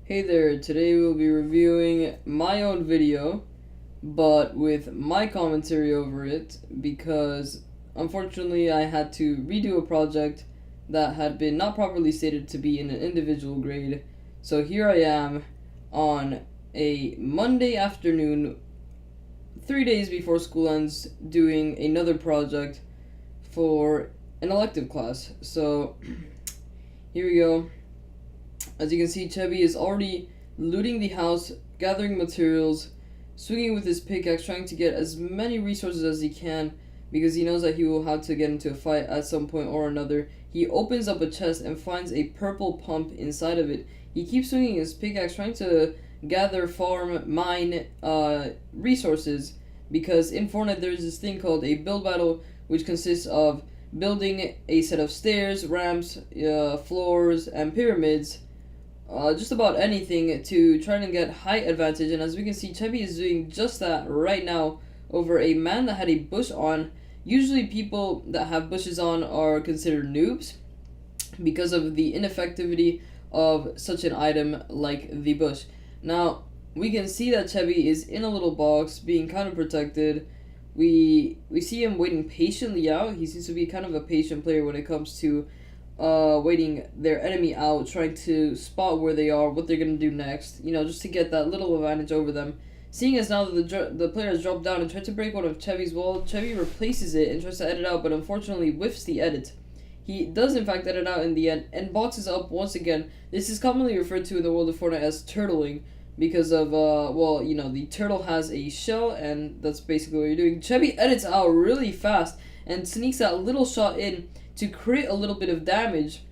Hey there, today we'll be reviewing my own video, but with my commentary over it because unfortunately I had to redo a project that had been not properly stated to be in an individual grade. So here I am on a Monday afternoon, 3 days before school ends, doing another project for an elective class. So here we go. As you can see, Chevy is already looting the house, gathering materials, swinging with his pickaxe, trying to get as many resources as he can because he knows that he will have to get into a fight at some point or another. He opens up a chest and finds a purple pump inside of it. He keeps swinging his pickaxe, trying to gather, farm, mine resources because in Fortnite there's this thing called a build battle, which consists of building a set of stairs, ramps, floors, and pyramids, just about anything to try and get height advantage. And as we can see, Chevy is doing just that right now over a man that had a bush on. Usually people that have bushes on are considered noobs because of the ineffectivity of such an item like the bush. Now we can see that Chevy is in a little box being kind of protected. We see him waiting patiently out. He seems to be kind of a patient player when it comes to waiting their enemy out, trying to spot where they are, what they're going to do next, just to get that little advantage over them. Seeing as now that the player has dropped down and tried to break one of Chevy's walls, Chevy replaces it and tries to edit out, but unfortunately whiffs the edit. He does in fact edit out in the end and boxes up once again. This is commonly referred to in the world of Fortnite as turtling because of, the turtle has a shell and that's basically what you're doing. Chevy edits out really fast and sneaks that little shot in to create a little bit of damage.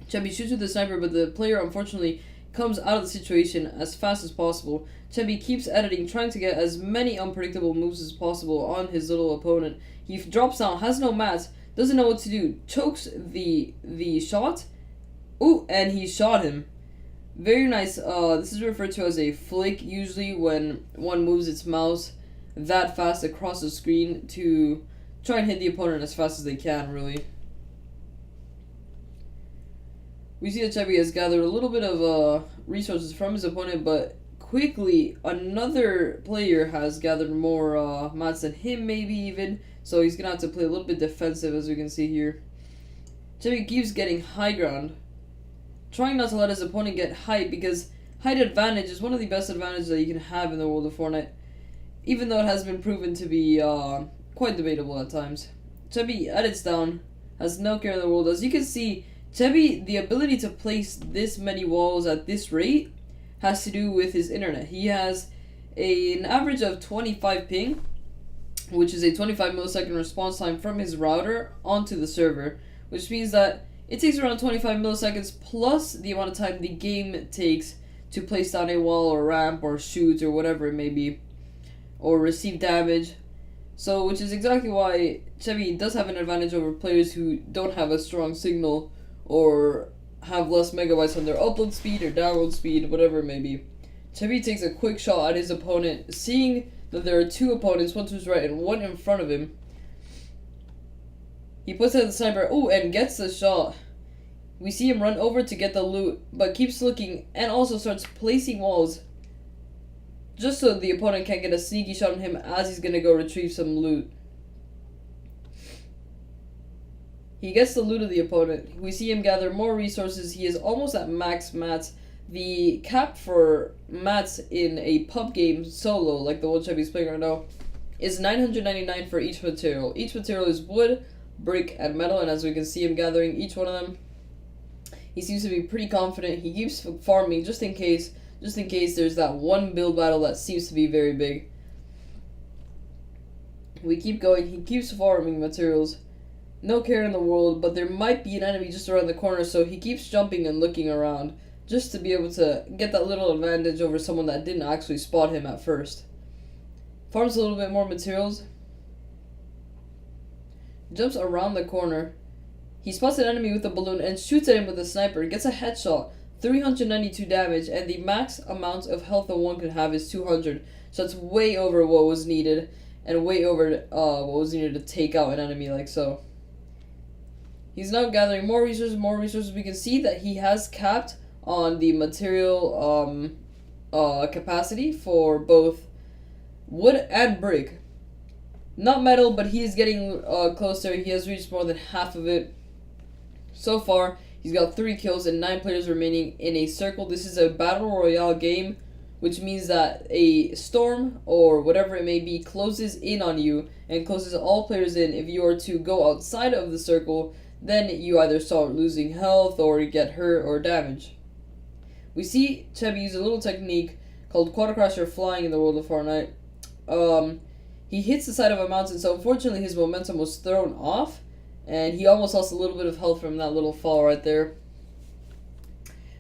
Chevy shoots with the sniper, but the player unfortunately comes out of the situation as fast as possible. Chevy keeps editing, trying to get as many unpredictable moves as possible on his little opponent. He drops down, has no mats, doesn't know what to do, chokes the shot. Ooh, and he shot him. Very nice. This is referred to as a flick, usually when one moves its mouse that fast across the screen to try and hit the opponent as fast as they can, really. We see that Chevy has gathered a little bit of resources from his opponent, but quickly another player has gathered more mats than him, maybe even. So he's going to have to play a little bit defensive, as we can see here. Chevy keeps getting high ground, trying not to let his opponent get height, because height advantage is one of the best advantages that you can have in the world of Fortnite, even though it has been proven to be quite debatable at times. Chevy edits down, has no care in the world. As you can see, Chevy, the ability to place this many walls at this rate has to do with his internet. He has an average of 25 ping, which is a 25 millisecond response time from his router onto the server, which means that it takes around 25 milliseconds plus the amount of time the game takes to place down a wall or ramp or shoot or whatever it may be, or receive damage. So, which is exactly why Chevy does have an advantage over players who don't have a strong signal or have less megabytes on their upload speed or download speed, whatever it may be. Chevy takes a quick shot at his opponent, seeing that there are two opponents, one to his right and one in front of him. He puts out the sniper, and gets the shot. We see him run over to get the loot, but keeps looking and also starts placing walls just so the opponent can't get a sneaky shot on him as he's gonna go retrieve some loot. He gets the loot of the opponent. We see him gather more resources. He is almost at max mats. The cap for mats in a pub game solo, like the one Chevy's playing right now, is 999 for each material. Each material is wood, brick, and metal, and as we can see him gathering each one of them, he seems to be pretty confident. He keeps farming just in case there's that one build battle that seems to be very big. We keep going. He keeps farming materials. No care in the world, but there might be an enemy just around the corner, so he keeps jumping and looking around just to be able to get that little advantage over someone that didn't actually spot him at first. Farms a little bit more materials. Jumps around the corner. He spots an enemy with a balloon and shoots at him with a sniper. Gets a headshot, 392 damage, and the max amount of health that one could have is 200. So that's way over what was needed, and way over what was needed to take out an enemy like so. He's now gathering more resources. We can see that he has capped on the material capacity for both wood and brick. Not metal, but he is getting closer. He has reached more than half of it. So far, he's got 3 kills and 9 players remaining in a circle. This is a battle royale game, which means that a storm or whatever it may be closes in on you and closes all players in. If you are to go outside of the circle, then you either start losing health or get hurt or damaged. We see Chebby use a little technique called Quad Crasher flying in the world of Fortnite. He hits the side of a mountain, so unfortunately his momentum was thrown off, and he almost lost a little bit of health from that little fall right there.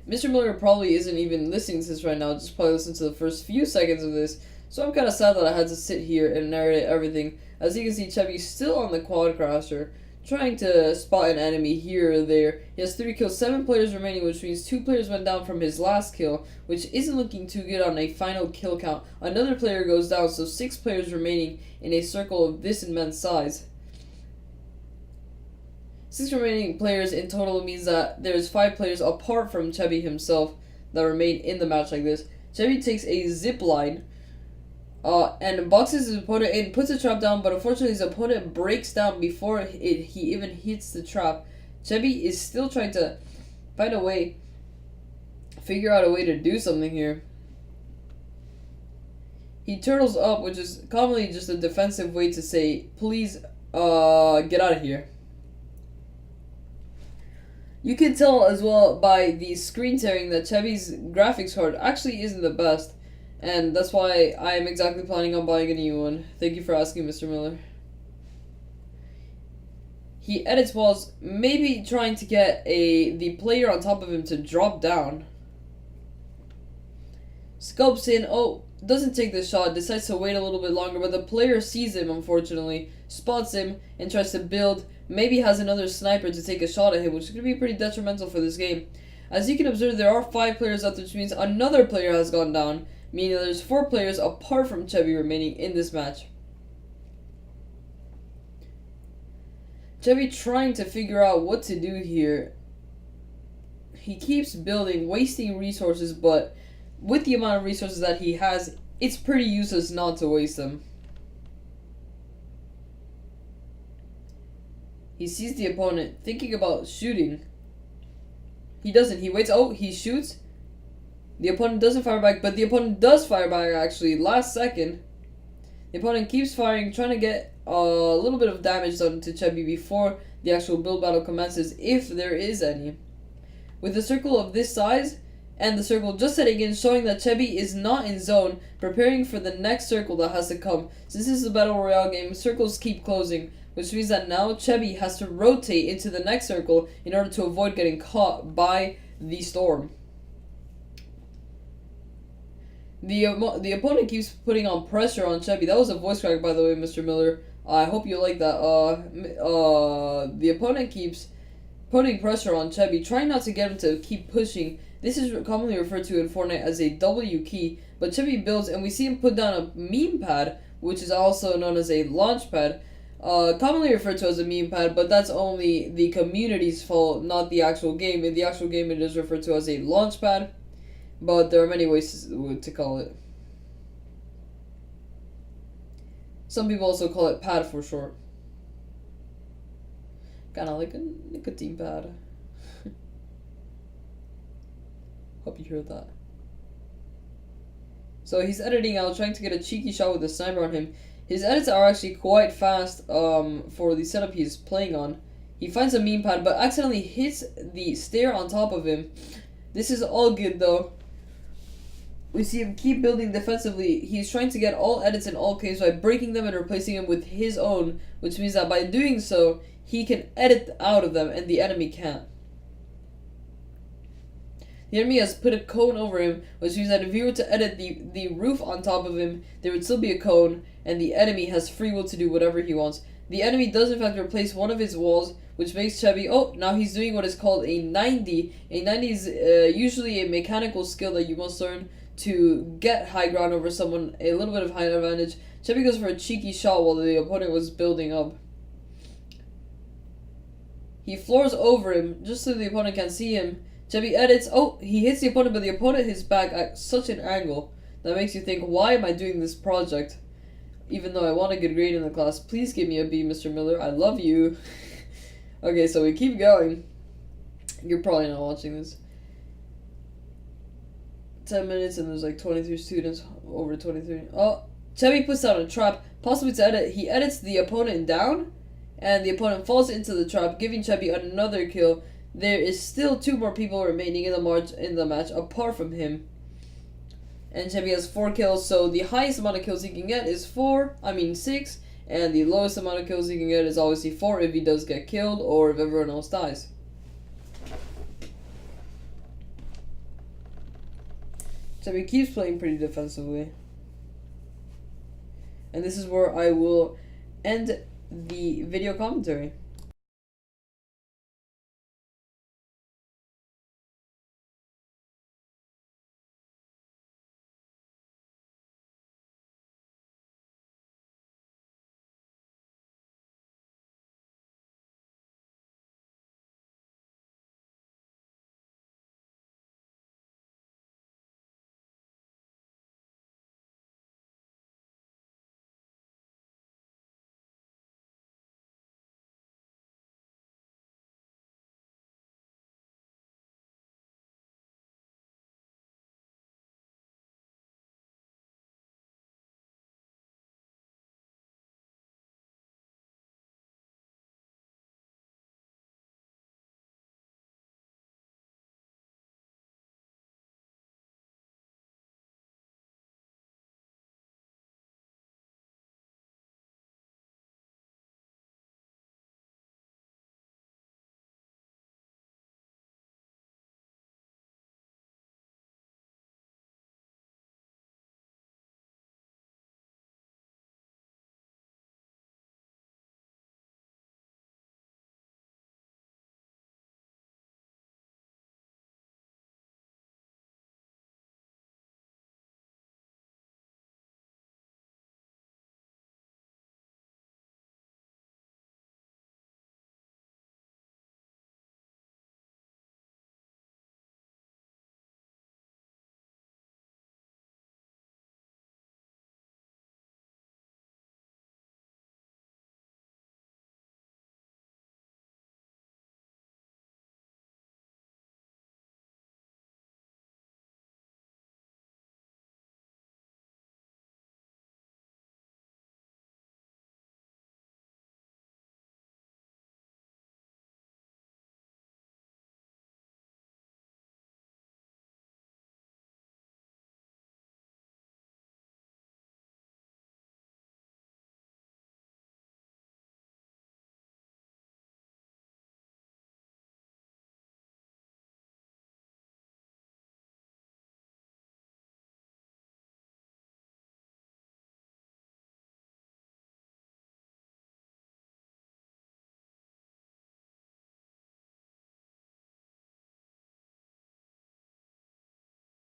Mr. Miller probably isn't even listening to this right now, just probably listened to the first few seconds of this, so I'm kind of sad that I had to sit here and narrate everything. As you can see, Chebby's still on the Quad Crasher, trying to spot an enemy here or there. He has 3 kills, 7 players remaining, which means 2 players went down from his last kill, which isn't looking too good on a final kill count. Another player goes down, so 6 players remaining in a circle of this immense size. 6 remaining players in total means that there's 5 players apart from Chebby himself that remain in the match like this. Chebby takes a zip line and boxes his opponent in, puts a trap down, but unfortunately his opponent breaks down before he even hits the trap. Chebby is still trying to find a way, figure out a way to do something here. He turtles up, which is commonly just a defensive way to say, please, get out of here. You can tell as well by the screen tearing that Chebby's graphics card actually isn't the best. And that's why I am exactly planning on buying a new one. Thank you for asking, Mr. Miller. He edits walls, maybe trying to get the player on top of him to drop down. Scopes in, doesn't take the shot, decides to wait a little bit longer, but the player sees him, unfortunately, spots him, and tries to build. Maybe has another sniper to take a shot at him, which is going to be pretty detrimental for this game. As you can observe, there are 5 players left, which means another player has gone down, meaning there's 4 players apart from Chebby remaining in this match. Chebby trying to figure out what to do here. He keeps building, wasting resources, but with the amount of resources that he has, it's pretty useless not to waste them. He sees the opponent, thinking about shooting. He doesn't. He waits. He shoots. The opponent doesn't fire back, but the opponent does fire back, actually, last second. The opponent keeps firing, trying to get a little bit of damage done to Chebby before the actual build battle commences, if there is any. With a circle of this size, and the circle just setting in, showing that Chebby is not in zone, preparing for the next circle that has to come. Since this is a battle royale game, circles keep closing, which means that now Chebby has to rotate into the next circle in order to avoid getting caught by the storm. The opponent keeps putting on pressure on Chebby. That was a voice crack, by the way, Mr. Miller. I hope you like that. The opponent keeps putting pressure on Chebby, trying not to get him to keep pushing. This is commonly referred to in Fortnite as a W key, but Chebby builds, and we see him put down a meme pad, which is also known as a launch pad. Commonly referred to as a meme pad, but that's only the community's fault, not the actual game. In the actual game, it is referred to as a launch pad, but there are many ways to call it. Some people also call it pad for short. Kinda like a nicotine pad. Hope you heard that. So he's editing out, trying to get a cheeky shot with the sniper on him. His edits are actually quite fast for the setup he's playing on. He finds a meme pad, but accidentally hits the stair on top of him. This is all good, though. We see him keep building defensively. He's trying to get all edits and all caves by breaking them and replacing them with his own, which means that by doing so, he can edit out of them and the enemy can't. The enemy has put a cone over him, which means that if you were to edit the roof on top of him, there would still be a cone, and the enemy has free will to do whatever he wants. The enemy does in fact replace one of his walls, which makes Chebby, now he's doing what is called a 90. A 90 is usually a mechanical skill that you must learn to get high ground over someone, a little bit of height advantage. Chebby goes for a cheeky shot while the opponent was building up. He floors over him, just so the opponent can see him. Chubby edits. Oh, he hits the opponent, but the opponent hits back at such an angle that makes you think, why am I doing this project? Even though I want a good grade in the class, please give me a B, Mr. Miller. I love you. Okay, so we keep going. You're probably not watching this. 10 minutes and there's like 23 students, over 23. Oh, Chubby puts down a trap, possibly to edit. He edits the opponent down, and the opponent falls into the trap, giving Chubby another kill. There is still 2 more people remaining in the match apart from him. And Chubby has 4 kills, so the highest amount of kills he can get is 6, and the lowest amount of kills he can get is obviously 4 if he does get killed or if everyone else dies. Chubby keeps playing pretty defensively. And this is where I will end the video commentary.